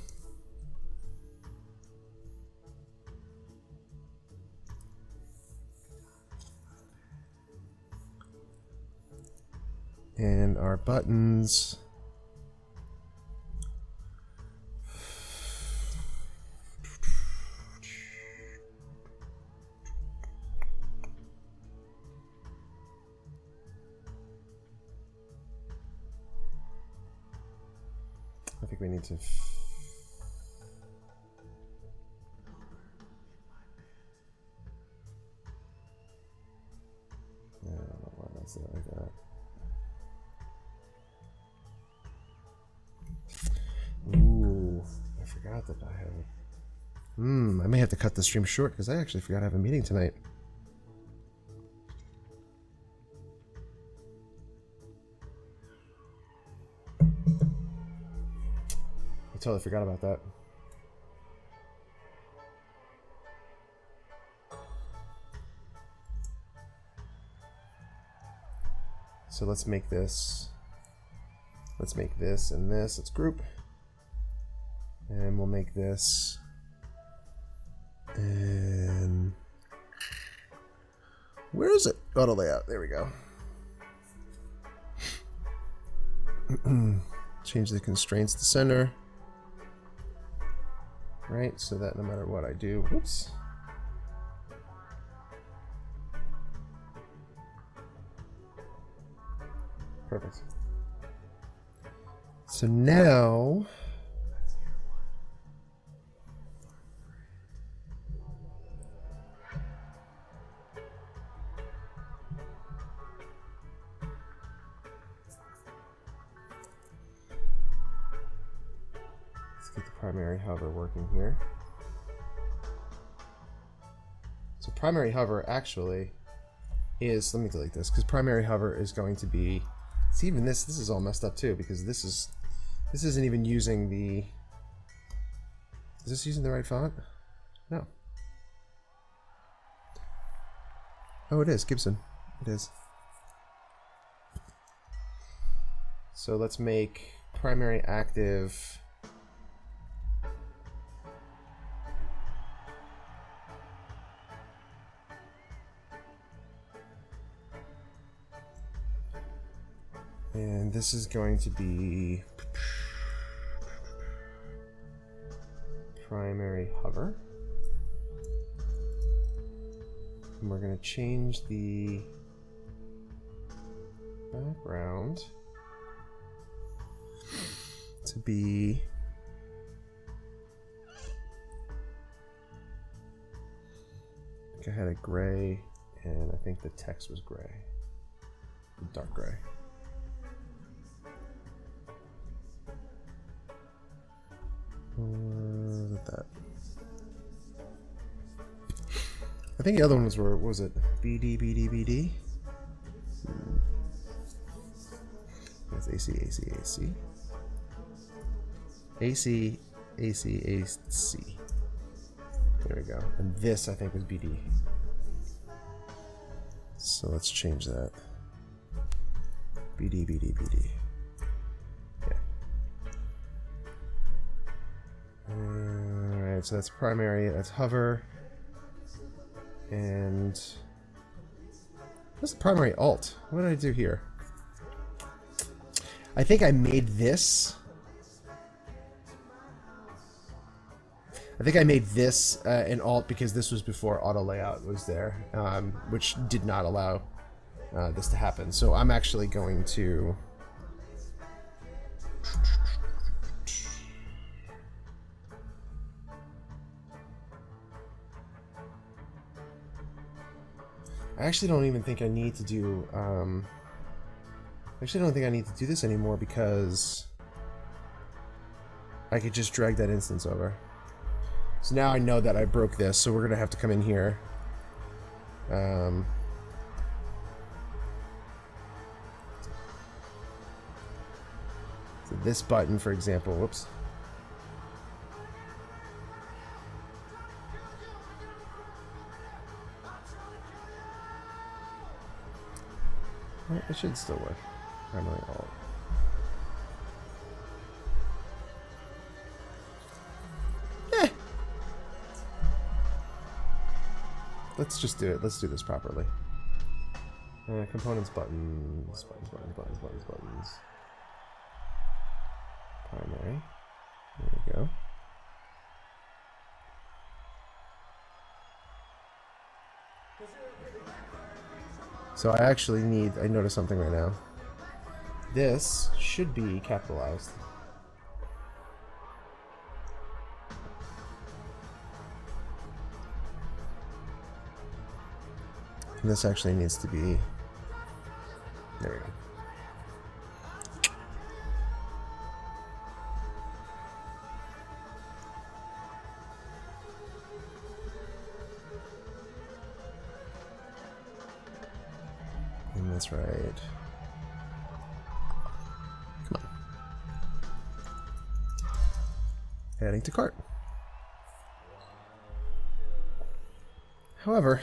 B: And our buttons. I think we need to. I don't know why that's it like that. Ooh, I forgot that I have. I may have to cut the stream short because I actually forgot I have a meeting tonight. I totally forgot about that. So let's make this. Let's make this and this. Let's group. And we'll make this. And where is it? Auto layout. There we go. Change the constraints to center. Right, so that no matter what I do, whoops. Perfect. So now let's get the primary hover working here. So primary hover actually is, let me delete this, because primary hover is going to be, see, even this is all messed up too, because this isn't even using the, is this using the right font? No. Oh, it is, Gibson. It is. So let's make primary active and this is going to be primary hover. And we're going to change the background to be I think I had a gray, and I think the text was gray, dark gray. Look at that. I think the other ones were, what was it? BD, BD, BD? That's AC, AC, AC. AC, AC, AC. There we go. And this, I think, was BD. So let's change that. BD, BD, BD. Alright, so that's primary, that's hover. And what's the primary alt? What did I do here? I think I made this. I think I made this an alt because this was before auto layout was there, which did not allow this to happen. So I'm actually going to I actually don't even think I need to do Actually, I don't think I need to do this anymore because I could just drag that instance over. So now I know that I broke this, so we're going to have to come in here. So this button, for example, whoops. Well, it should still work. Primary alt. Let's just do it. Let's do this properly. Components, buttons, buttons. Primary. There we go. So I actually need, I noticed something right now. This should be capitalized. And this actually needs to be, there we go. And that's right. Come on. Adding to cart. However,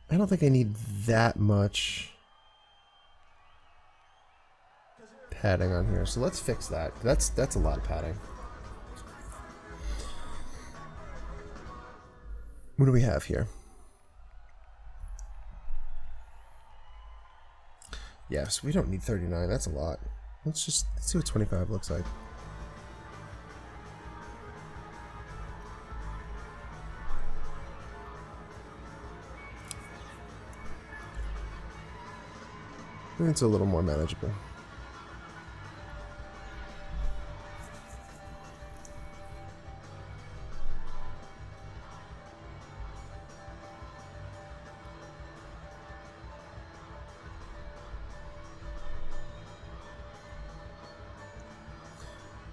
B: I don't think I need that much padding on here, so let's fix that. That's a lot of padding. What do we have here? Yes, we don't need 39. That's a lot. Let's see what 25 looks like. It's a little more manageable.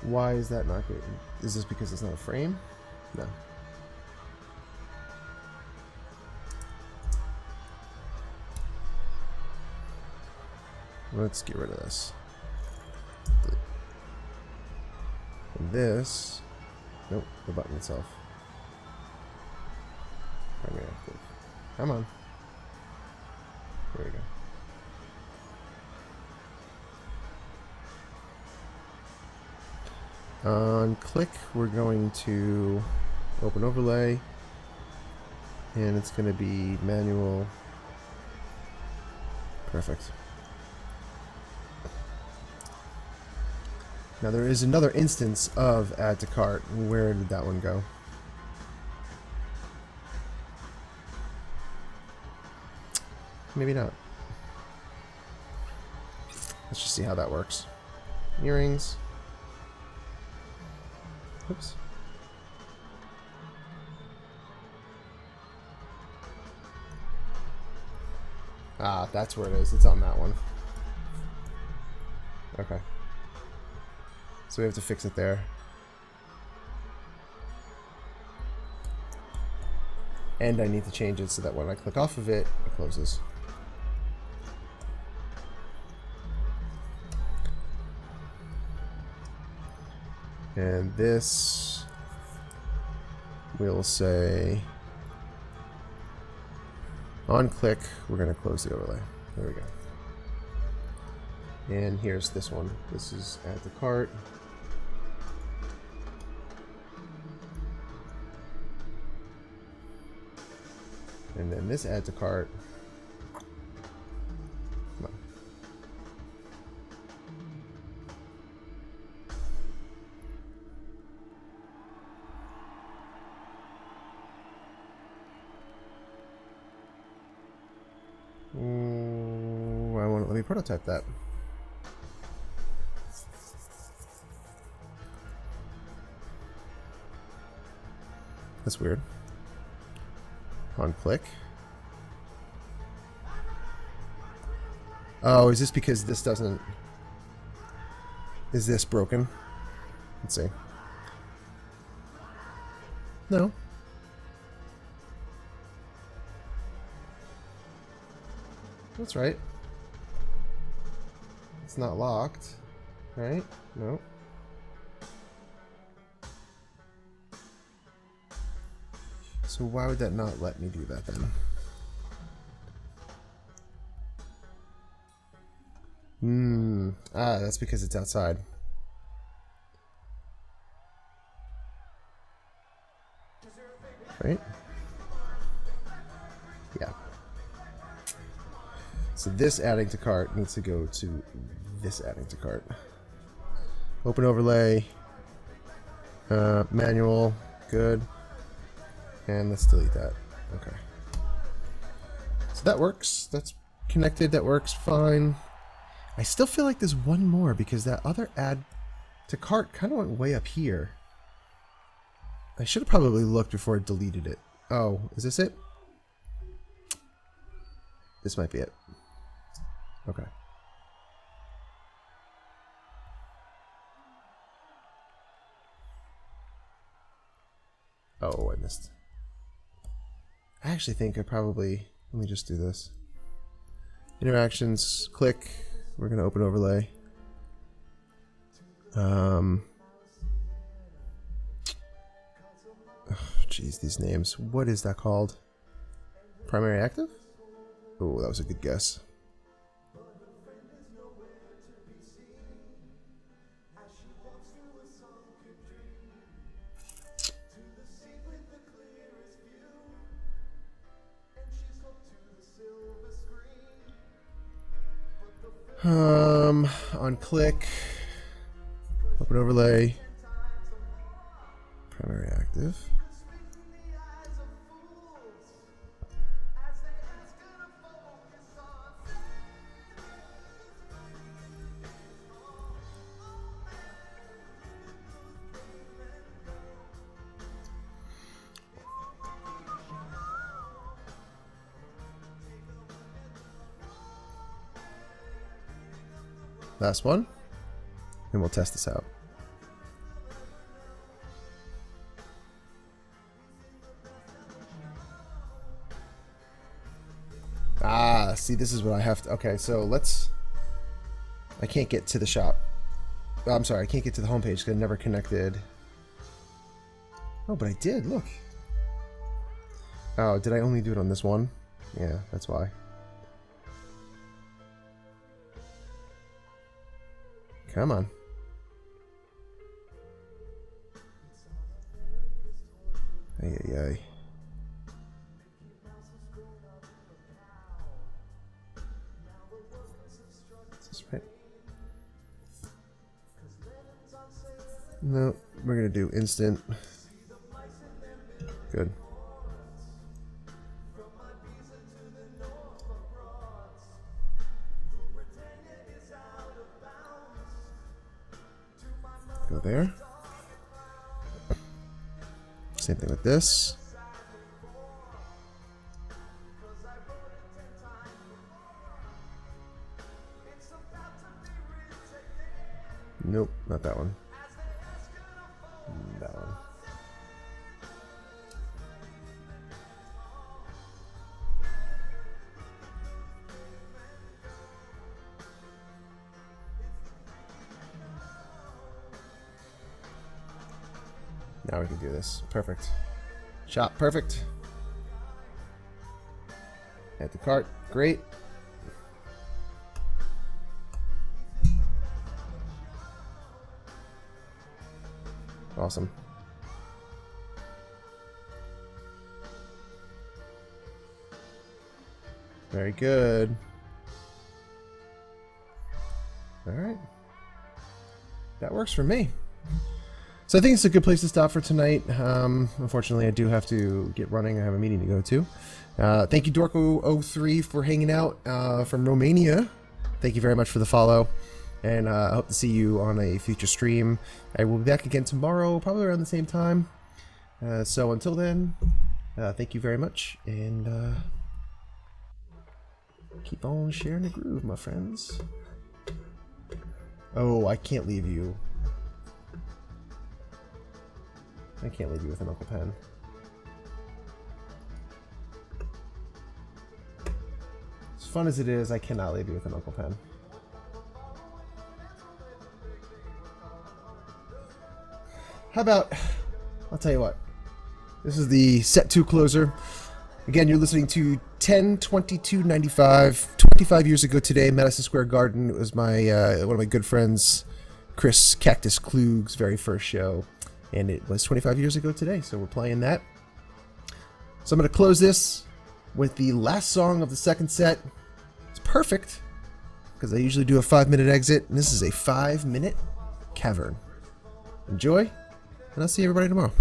B: Why is that not good? Is this because it's not a frame? No. Let's get rid of this. And this, nope, the button itself. Primary active. Come on. There we go. On click, we're going to open overlay, and it's going to be manual. Perfect. Now there is another instance of add to cart. Where did that one go? Maybe not. Let's just see how that works. Earrings. Oops. Ah, that's where it is. It's on that one. Okay. So we have to fix it there. And I need to change it so that when I click off of it, it closes. And this, we'll say, on click, we're going to close the overlay. There we go. And here's this one. This is add to cart. And then this add to cart. Come on. I want to let me prototype that. That's weird. On click. Oh, is this because this doesn't... Is this broken? Let's see. No. That's right. It's not locked. Right? No. So why would that not let me do that then? That's because it's outside. Right? Yeah. So this adding to cart needs to go to this adding to cart. Open overlay. Manual. Good. And let's delete that. Okay. So that works. That's connected. That works fine. I still feel like there's one more because that other add to cart kind of went way up here. I should have probably looked before I deleted it. Oh, is this it? This might be it. Okay. Oh, I missed. I actually think I probably... Let me just do this. Interactions, click. We're going to open overlay. Jeez, these names. What is that called? Primary active? Oh, that was a good guess. On click, open overlay, primary active. Last one, and we'll test this out. Ah, see, this is what I have to... Okay, so let's... I can't get to the shop. Oh, I'm sorry, I can't get to the homepage because I never connected. Oh, but I did, look. Oh, did I only do it on this one? Yeah, that's why. Come on. Ay, ay, ay. Is this right? No, we're gonna do instant. Good. Go there. Same thing with this. Nope, not that one. That one. Now we can do this. Perfect. Shop, perfect. Add to cart, great. Awesome. Very good. All right. That works for me. So I think it's a good place to stop for tonight. Unfortunately, I do have to get running. I have a meeting to go to. Thank you, Dorko03, for hanging out from Romania. Thank you very much for the follow. And I hope to see you on a future stream. I will be back again tomorrow, probably around the same time. So until then, thank you very much. And Keep on sharing the groove, my friends. Oh, I can't leave you. I can't leave you with an Uncle Pen. As fun as it is, I cannot leave you with an Uncle Pen. How about, I'll tell you what. This is the set 2 closer. Again, you're listening to 10/22/95. 25 years ago today, Madison Square Garden. It was my one of my good friends, Chris Cactus Klug's very first show. And it was 25 years ago today, so we're playing that. So I'm going to close this with the last song of the second set. It's perfect, because I usually do a 5-minute exit, and this is a 5-minute cavern. Enjoy, and I'll see everybody tomorrow.